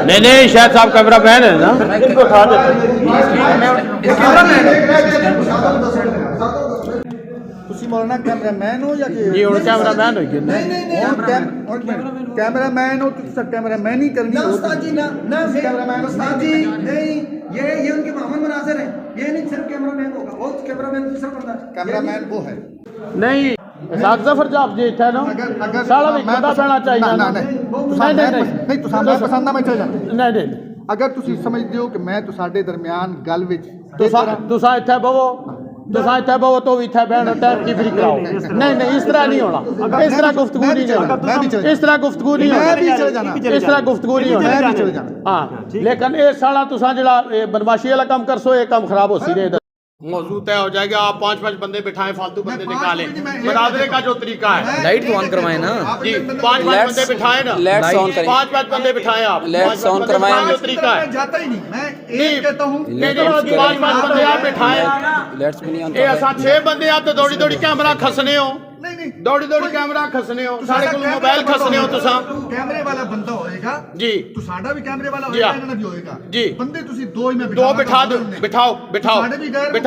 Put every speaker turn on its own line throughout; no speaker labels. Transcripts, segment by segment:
नहीं नहीं, शायद साहब कैमरा मैन है ना, इनको उठा देते।
मौलाना कैमरामैन हो या
जी हुण कैमरामैन हो गए।
कैमरामैन हो तो कैमरामैन ही करनी हो
जी ना कैमरामैन उस्ताद जी नहीं, ये उनके मोहम्मद मनाजिर हैं, ये नहीं सिर्फ कैमरामैन होगा, बहुत कैमरामैन दूसरा बंदा है।
कैमरामैन वो है
नहीं सागजफर जाब जी इत्थे ना साला भी बंदा पैना चाहिए ना।
नहीं तुसां मैं पसंद मैं चल जाना।
नहीं नहीं
अगर तुसी समझदे हो कि मैं तुसाडे दरमियान गल विच
तुसां इत्थे बवो, तुसां इत्थे बवो तो भी इत्थे बैठो, टाइम की फ्री कराओ। नहीं इस तरह नहीं होना, इस तरह गुफ्तगू नहीं होना, इस तरह गुफ्तगू नहीं होना, इस तरह गुफ्तगू नहीं होना। हाँ लेकिन ये साला तुसां जेड़ा बदमाशी वाला काम करसो, ये काम खराब हो सी रहे। मौजूद तय हो जाएगा, आप 5-5 बंदे बिठाएं, फालतू बंदे निकालें। मुनाजरे का जो तरीका है,
लाइट ऑन करवाएं ना
जी, 5-5 बंदे बिठाएं ना,
लाइट्स ऑन करें,
5-5 बंदे बिठाएं आप,
लाइट्स ऑन करवाएं।
जो तरीका है
जाता ही नहीं, मैं एक कहता हूं
5-5 बंदे आप बिठाएं।
लाइट्स भी नहीं ऑन
ये असा 6 बंदे आप तो दौड़ी कैमरा खसने हो,
नहीं
दौड़ी कैमरा खसने हो, सारे को मोबाइल खसने हो तुसा।
कैमरे वाला बंदा होएगा
जी,
तो साडा भी कैमरे वाला होएगा, इन्हां भी होएगा
जी।
बंदे तुसी दो ही में
दो बिठा दो, बिठाओ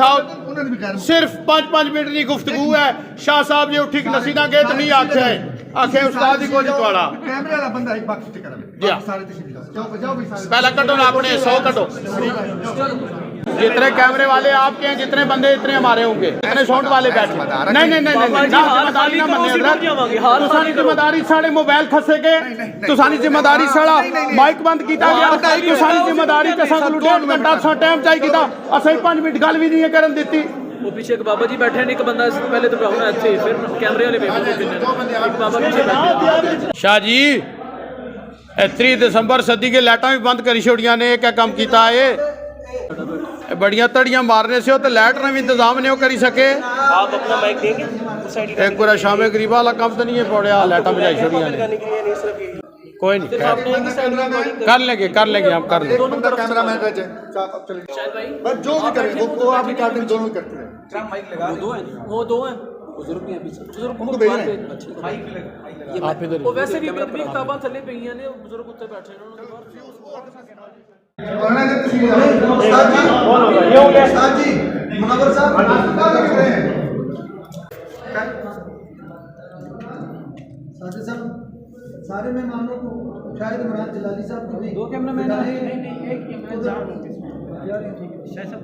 उन्होंने भी गैर
सिर्फ 5-5 मिनट की गुफ्तगू है। शाह साहब ये उठी नसी ना गए तो नहीं आखे उस्ताद ही को जितवाड़ा
कैमरे वाला बंदा एक बात टिक करे सारे तुसी जाओ भाई सारे
पहला कटो ना, अपने 100 कटो। जितने कैमरे वाले आपके हैं, जितने बंदे इतने हमारे होंगे, जितने साउंड वाले बैठे। नहीं जिम्मेदारी साढ़े मोबाइल खसे गए, तुसानी जिम्मेदारी साढ़ा माइक बंद किया गया, तुसानी जिम्मेदारी ते सानू 1.5 घंटा टाइम चाहिए था, असें 5 मिनट गल भी नहीं करन दित्ती।
वो पीछे एक बाबा जी बैठे हैं, एक बंदा पहले तो होना अच्छे, फिर कैमरे वाले एक बाबा पीछे बैठे।
शाह जी 3 दिसंबर सदी के लाइटां भी बंद करी छोड़ियां ने, क्या काम किया है? बड़िया तड़ियां मारने से हो तो लाइट ने भी इंतजाम नहीं करी सके।
आप अपना माइक देंगे
एक पूरा शामे गरीबा वाला काम तो नहीं है पड़ा, लाइटां बजाई छोड़ियां ने। कोई नहीं कर लेंगे हम कर लेंगे।
कैमरामैन रह जाए बस जो भी करें वो आप ही काटें, दोनों करते हैं।
वो दो हैं बुजुर्ग भी हैं पीछे, बुजुर्ग
उनको भेज रहे हैं।
आप इधर
वो वैसे भी किताबां थले पे हैं ने, बुजुर्ग उत्ते बैठे हैं उन्होंने
उस्ताद जी मुनव्वर साहब साथी साहब सारे मेहमानों को शायद इमरान जलाली साहब को भी
2 कैमरामैन नहीं एक कैमरामैन
शायद साहब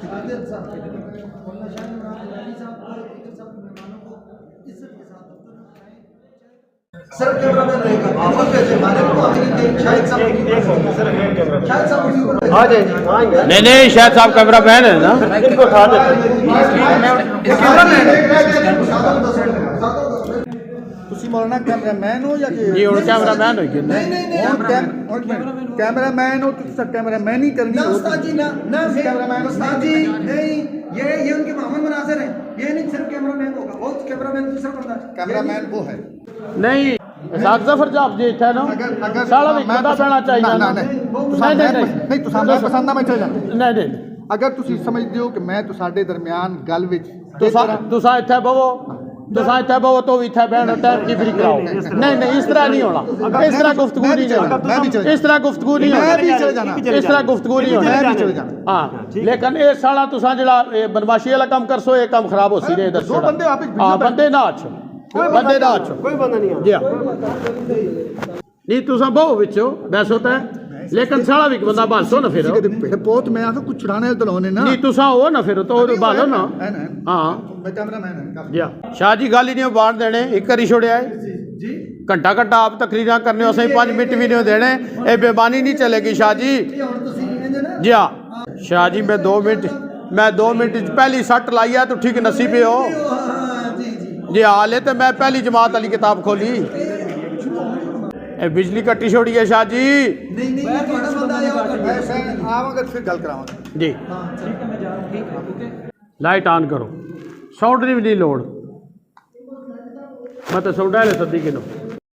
शायद साहब इमरान जलाली साहब और सब मेहमानों को इज्जत के साथ सर कैमरामैन रहेगा, बहुत अच्छे माने को शायद साहब आ जाएंगे।
नहीं शायद साहब कैमरा मैन है ना, इनको उठा देते।
तुसी मौलाना कैमरामैन हो या
जी हुण कैमरामैन हो गए।
नहीं
कैमरामैन हो तो कैमरामैन ही करनी हो
उस्ताद जी ना कैमरामैन उस्ताद जी नहीं, ये उनके मोहम्मद मनाजिर हैं, ये नहीं सिर्फ कैमरामैन होगा, बहुत कैमरामैन दूसरा बंदा है।
कैमरामैन वो है
नहीं सागजफर जाब जी इत्थे ना साला भी बंदा पैना चाहिए ना।
नहीं तुसां मैं पसंद मैं चल जाना।
नहीं
अगर तुसी समझदे हो कि मैं तुसाडे दरमियान गल विच
तुसां इत्थे बवो, तो भी इत्थे बैठो, टाइम की फ्री कराओ। नहीं इस तरह नहीं होना, इस तरह गुफ्तगू नहीं होना, इस तरह गुफ्तगू नहीं होना, इस तरह गुफ्तगू नहीं होना। हाँ लेकिन ये साला तुसां जेड़ा बदमाशी वाला काम करसो, ये काम खराब हो सी रहे। दसो बंदे ना अच्छो, बंदे ना अच्छो, कोई बंदा नहीं जी नहीं तुसां बहु विचो बैसो तै, लेकिन साला भी बंदा बासो ना फिर
बहुत मैं आखो कुछ छुड़ाने दलाने ना
नहीं तुसां हो ना फिर तो बालो ना। हाँ
मैं कैमरामैन है
जी शाह जी गल ही नहीं बांट देने, एक करी छोड़िया है घंटा आप तकरीरां करने हो, सही 5 मिनट भी नहीं देने, ये बेमानी नहीं चलेगी शाह जी। जी हाँ शाह जी मैं 2 मिनट पहली सट लाई है तो ठीक नसी पे हो जी। हाले तो मैं पहली जमात वाली किताब खोली, बिजली कट्टी छोड़ी है शाह जी।
फिर गल करावांगे
जी। लाइट ऑन करो, साउंड नहीं लोड़, मैं तो साउंड सदी किनो